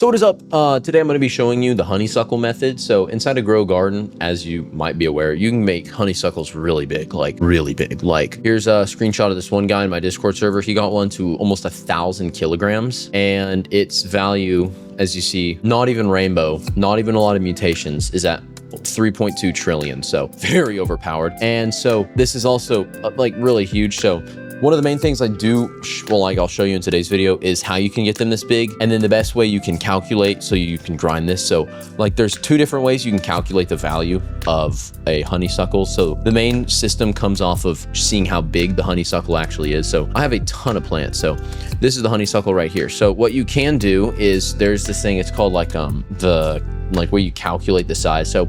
So what is up? Today I'm going to be showing you the honeysuckle method. So inside a grow garden, as you might be aware, you can make honeysuckles really big, like really big. Like here's a screenshot of this one guy in my Discord server. He got one to almost 1,000 kilograms, and its value, as you see, not even rainbow, not even a lot of mutations, is at 3.2 trillion. So very overpowered. And so this is also like really huge. So one of the main things I do, I'll show you in today's video, is how you can get them this big, and then the best way you can calculate so you can grind this. So like there's two different ways you can calculate the value of a honeysuckle. So the main system comes off of seeing how big the honeysuckle actually is. So I have a ton of plants. So this is the honeysuckle right here. So what you can do is there's this thing, it's called like where you calculate the size. So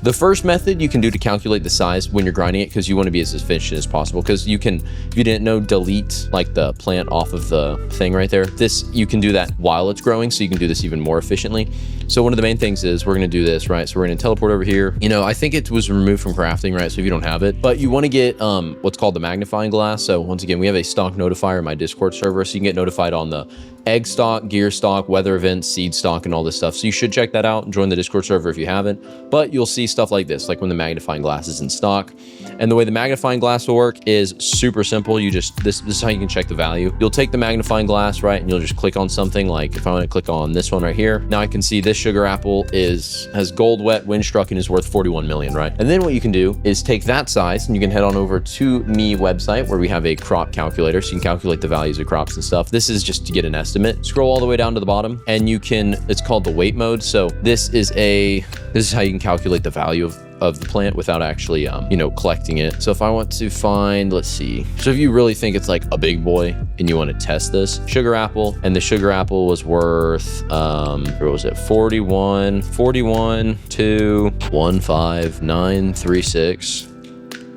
the first method you can do to calculate the size when you're grinding it, because you want to be as efficient as possible, because you can, if you didn't know, delete like the plant off of the thing right there. This, you can do that while it's growing, so you can do this even more efficiently. So one of the main things is we're going to do this, right? So we're going to teleport over here. You know, I think it was removed from crafting, right? So if you don't have it, but you want to get what's called the magnifying glass. So once again, we have a stock notifier in my Discord server, so you can get notified on the egg stock, gear stock, weather events, seed stock, and all this stuff. So you should check that out and join the Discord server if you haven't. But you'll see stuff like this, like when the magnifying glass is in stock. And the way the magnifying glass will work is super simple. You just, this is how you can check the value. You'll take the magnifying glass, right? And you'll just click on something. Like if I want to click on this one right here, now I can see this sugar apple has gold, wet, wind struck, and is worth 41 million, right? And then what you can do is take that size and you can head on over to me website where we have a crop calculator. So you can calculate the values of crops and stuff. This is just to get an estimate. Scroll all the way down to the bottom and you can, it's called the weight mode. So this is how you can calculate the value of the plant without actually, you know, collecting it. So if I want to find, let's see. So if you really think it's like a big boy and you want to test this, sugar apple, and the sugar apple was worth, what was it? 41, 2, 1, 5, 9, 3, 6.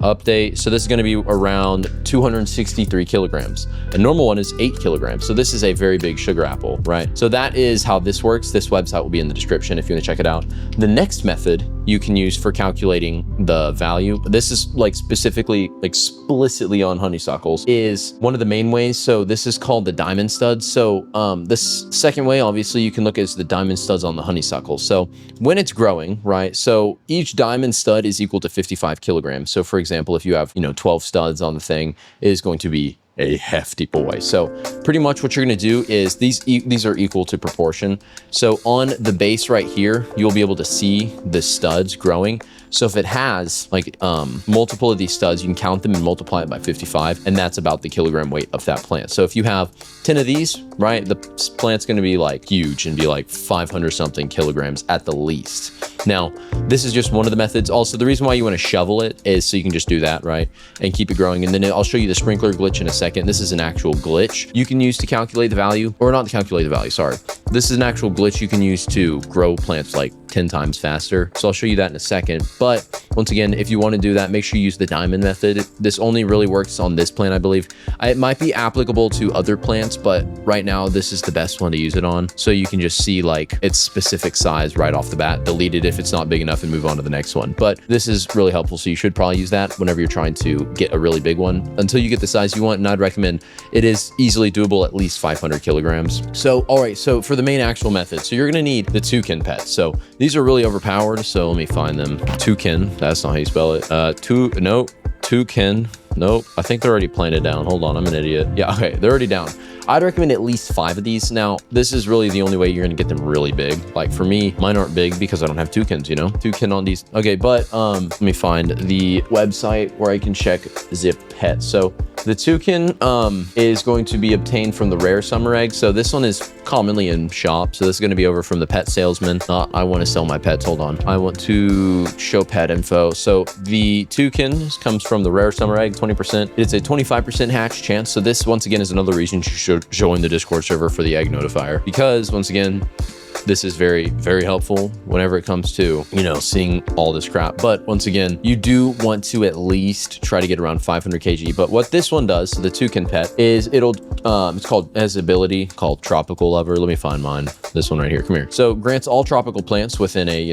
Update. So this is going to be around 263 kilograms. A normal one is 8 kilograms. So this is a very big sugar apple, right? So that is how this works. This website will be in the description if you want to check it out. The next method you can use for calculating the value, this is like explicitly on honeysuckles, is one of the main ways. So this is called the diamond studs. So this second way, obviously, you can look at is the diamond studs on the honeysuckle. So when it's growing, right? So each diamond stud is equal to 55 kilograms. So for example, if you have, 12 studs on the thing, it is going to be a hefty boy. So pretty much what you're going to do is these are equal to proportion. So on the base right here, you'll be able to see the studs growing. So if it has like multiple of these studs, you can count them and multiply it by 55, and that's about the kilogram weight of that plant. So if you have 10 of these, right, the plant's going to be like huge and be like 500 something kilograms at the least. Now, this is just one of the methods. Also, the reason why you want to shovel it is so you can just do that, right, and keep it growing. And then I'll show you the sprinkler glitch in a second. This is an actual glitch you can use to calculate the value, or not to calculate the value, sorry. This is an actual glitch you can use to grow plants like 10 times faster. So I'll show you that in a second. But once again, if you want to do that, make sure you use the diamond method. This only really works on this plant, I believe. It might be applicable to other plants, but right now this is the best one to use it on. So you can just see like its specific size right off the bat, delete it if it's not big enough and move on to the next one. But this is really helpful. So you should probably use that whenever you're trying to get a really big one until you get the size you want. And I'd recommend it is easily doable, at least 500 kilograms. So, all right. So for the main actual method, so you're going to need the toucan pets. So these are really overpowered. So let me find them. Toucan. That's not how you spell it. Toucan. Nope. I think they're already planted down. Hold on. I'm an idiot. Yeah. Okay. They're already down. I'd recommend at least 5 of these. Now, this is really the only way you're going to get them really big. Like for me, mine aren't big because I don't have toucans, toucan on these. Okay. But let me find the website where I can check zip pets. So the toucan is going to be obtained from the rare summer egg. So this one is commonly in shops. So this is going to be over from the pet salesman. I want to sell my pets. Hold on. I want to show pet info. So the toucan comes from the rare summer egg, 20%. It's a 25% hatch chance. So this, once again, is another reason you should join the Discord server for the egg notifier, because once again, this is very, very helpful whenever it comes to, seeing all this crap. But once again, you do want to at least try to get around 500 kg. But what this one does, so the toucan pet, is has ability called Tropical Lover. Let me find mine. This one right here. Come here. So grants all tropical plants within a,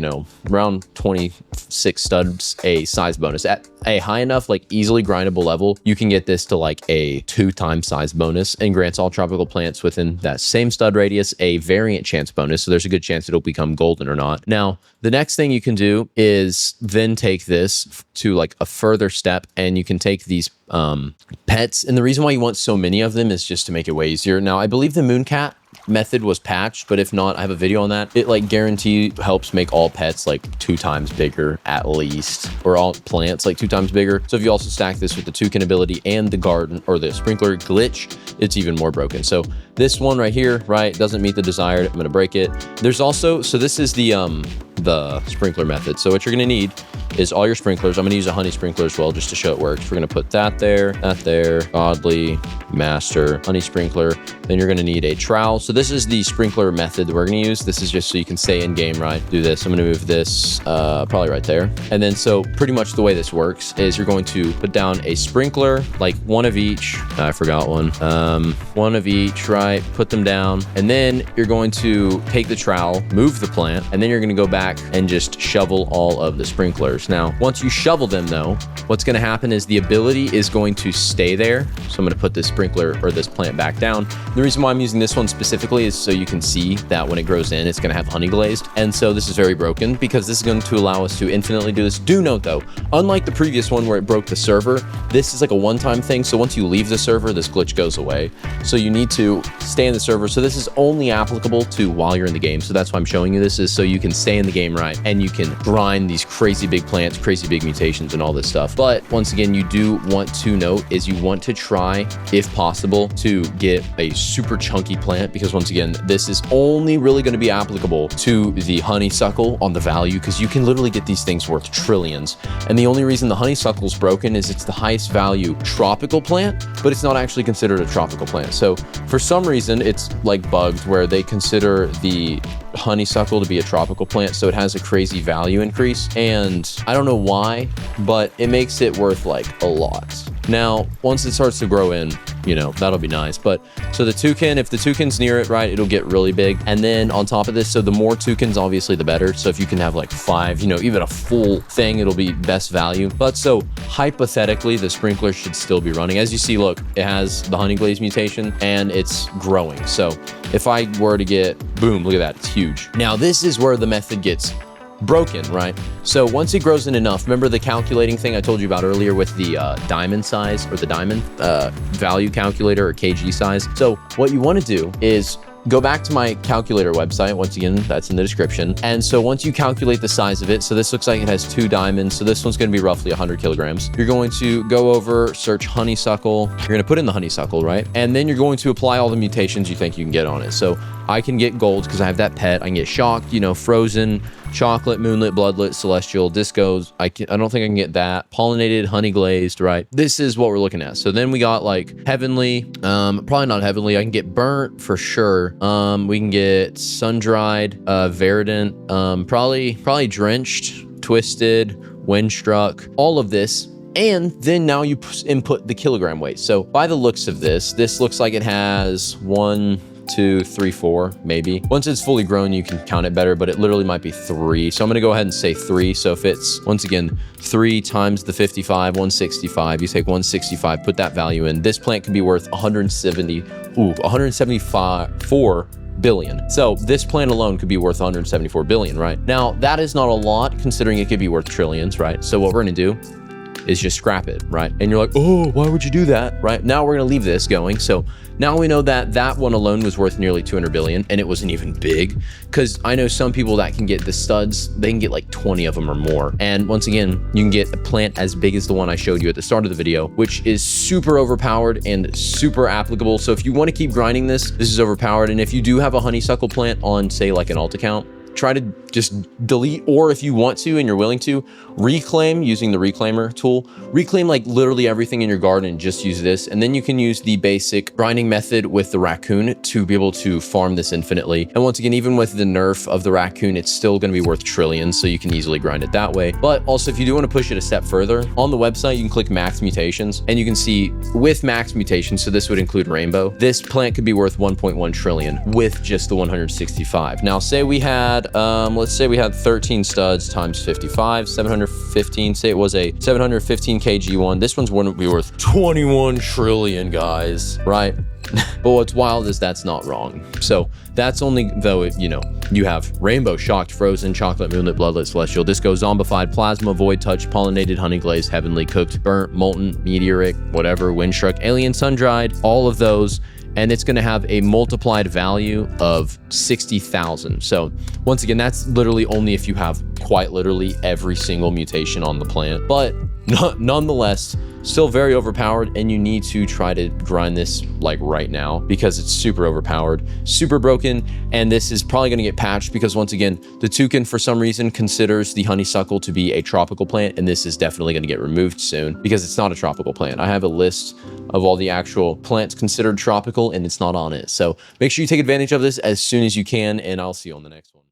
around 26 studs a size bonus. a high enough, like easily grindable level, you can get this to like a 2x size bonus and grants all tropical plants within that same stud radius a variant chance bonus. So there's a good chance it'll become golden or not. Now, the next thing you can do is then take this to like a further step, and you can take these pets. And the reason why you want so many of them is just to make it way easier. Now, I believe the Mooncat method was patched, but if not, I have a video on that. It like guarantee helps make all pets like 2x bigger at least, or all plants like 2x bigger. So if you also stack this with the toucan ability and the garden or the sprinkler glitch, it's even more broken. So this one right here, right, doesn't meet the desired. I'm gonna break it. There's also, so this is the sprinkler method. So what you're gonna need is all your sprinklers. I'm gonna use a honey sprinkler as well just to show it works. We're gonna put that there, godly, master, honey sprinkler. Then you're gonna need a trowel. So this is the sprinkler method that we're gonna use. This is just so you can stay in game, right? Do this. I'm gonna move this probably right there. And then so pretty much the way this works is you're going to put down a sprinkler, like one of each. I forgot one. One of each, right? Put them down. And then you're going to take the trowel, move the plant, and then you're gonna go back and just shovel all of the sprinklers. Now, once you shovel them though, what's gonna happen is the ability is going to stay there. So I'm gonna put this sprinkler or this plant back down. The reason why I'm using this one specifically is so you can see that when it grows in, it's gonna have honey glazed. And so this is very broken because this is going to allow us to infinitely do this. Do note though, unlike the previous one where it broke the server, this is like a one-time thing. So once you leave the server, this glitch goes away. So you need to stay in the server. So this is only applicable to while you're in the game. So that's why I'm showing you this, is so you can stay in the game, right? And you can grind these crazy big plants, crazy big mutations and all this stuff. But once again, you do want to note is you want to try, if possible, to get a super chunky plant, because once again, this is only really going to be applicable to the honeysuckle on the value, because you can literally get these things worth trillions. And the only reason the honeysuckle is broken is it's the highest value tropical plant, but it's not actually considered a tropical plant. So for some reason, it's like bugged where they consider the honeysuckle to be a tropical plant, so it has a crazy value increase, and I don't know why, but it makes it worth like a lot. Now, once it starts to grow in, you know, that'll be nice. But so the toucan, if the toucan's near it, right, it'll get really big. And then on top of this, so the more toucans, obviously the better. So if you can have like 5, you know, even a full thing, it'll be best value. But so hypothetically, the sprinkler should still be running. As you see, look, it has the honey glaze mutation and it's growing. So if I were to get, boom, look at that, it's huge. Now this is where the method gets broken, right? So once it grows in enough, remember the calculating thing I told you about earlier with the diamond size, or the diamond value calculator, or kg size. So what you want to do is go back to my calculator website. Once again, that's in the description. And so once you calculate the size of it, so this looks like it has 2 diamonds. So this one's going to be roughly 100 kilograms. You're going to go over, search honeysuckle. You're going to put in the honeysuckle, right? And then you're going to apply all the mutations you think you can get on it. So I can get gold because I have that pet. I can get shocked, you know, frozen, chocolate, moonlit, bloodlit, celestial, discos. I don't think I can get that. Pollinated, honey glazed, right? This is what we're looking at. So then we got like heavenly, probably not heavenly. I can get burnt for sure. We can get sun-dried, verdant, probably drenched, twisted, windstruck, all of this. And then now you input the kilogram weight. So by the looks of this looks like it has 1, 2, 3, 4, maybe. Once it's fully grown, you can count it better, but it literally might be 3. So I'm gonna go ahead and say 3. So if it's, once again, 3 times the 55, 165, you take 165, put that value in. This plant could be worth 174 billion. So this plant alone could be worth 174 billion, right? Now, that is not a lot considering it could be worth trillions, right? So what we're gonna do is just scrap it, right? And you're like, oh, why would you do that, right? Now we're gonna leave this going. So now we know that that one alone was worth nearly 200 billion, and it wasn't even big, because I know some people that can get the studs, they can get like 20 of them or more. And once again, you can get a plant as big as the one I showed you at the start of the video, which is super overpowered and super applicable. So if you want to keep grinding this is overpowered. And if you do have a honeysuckle plant on, say, like an alt account, try to just delete, or if you want to and you're willing to, reclaim using the reclaimer tool. Reclaim like literally everything in your garden and just use this. And then you can use the basic grinding method with the raccoon to be able to farm this infinitely. And once again, even with the nerf of the raccoon, it's still going to be worth trillions, so you can easily grind it that way. But also, if you do want to push it a step further, on the website, you can click max mutations, and you can see with max mutations, so this would include rainbow, this plant could be worth 1.1 trillion with just the 165. Now, say we had had, let's say we had 13 studs times 55, 715. Say it was a 715 kg one. This one's going to be worth 21 trillion, guys, right? But what's wild is that's not wrong. So that's only though, you have rainbow, shocked, frozen, chocolate, moonlit, bloodlit, celestial, disco, zombified, plasma, void touch, pollinated, honey glazed, heavenly, cooked, burnt, molten, meteoric, whatever, windstruck, alien, sun-dried, all of those. And it's going to have a multiplied value of 60,000. So once again, that's literally only if you have quite literally every single mutation on the plant. But nonetheless, still very overpowered, and you need to try to grind this like right now because it's super overpowered, super broken, and this is probably going to get patched because once again, the toucan for some reason considers the honeysuckle to be a tropical plant, and this is definitely going to get removed soon because it's not a tropical plant. I have a list of all the actual plants considered tropical and it's not on it. So make sure you take advantage of this as soon as you can, and I'll see you on the next one.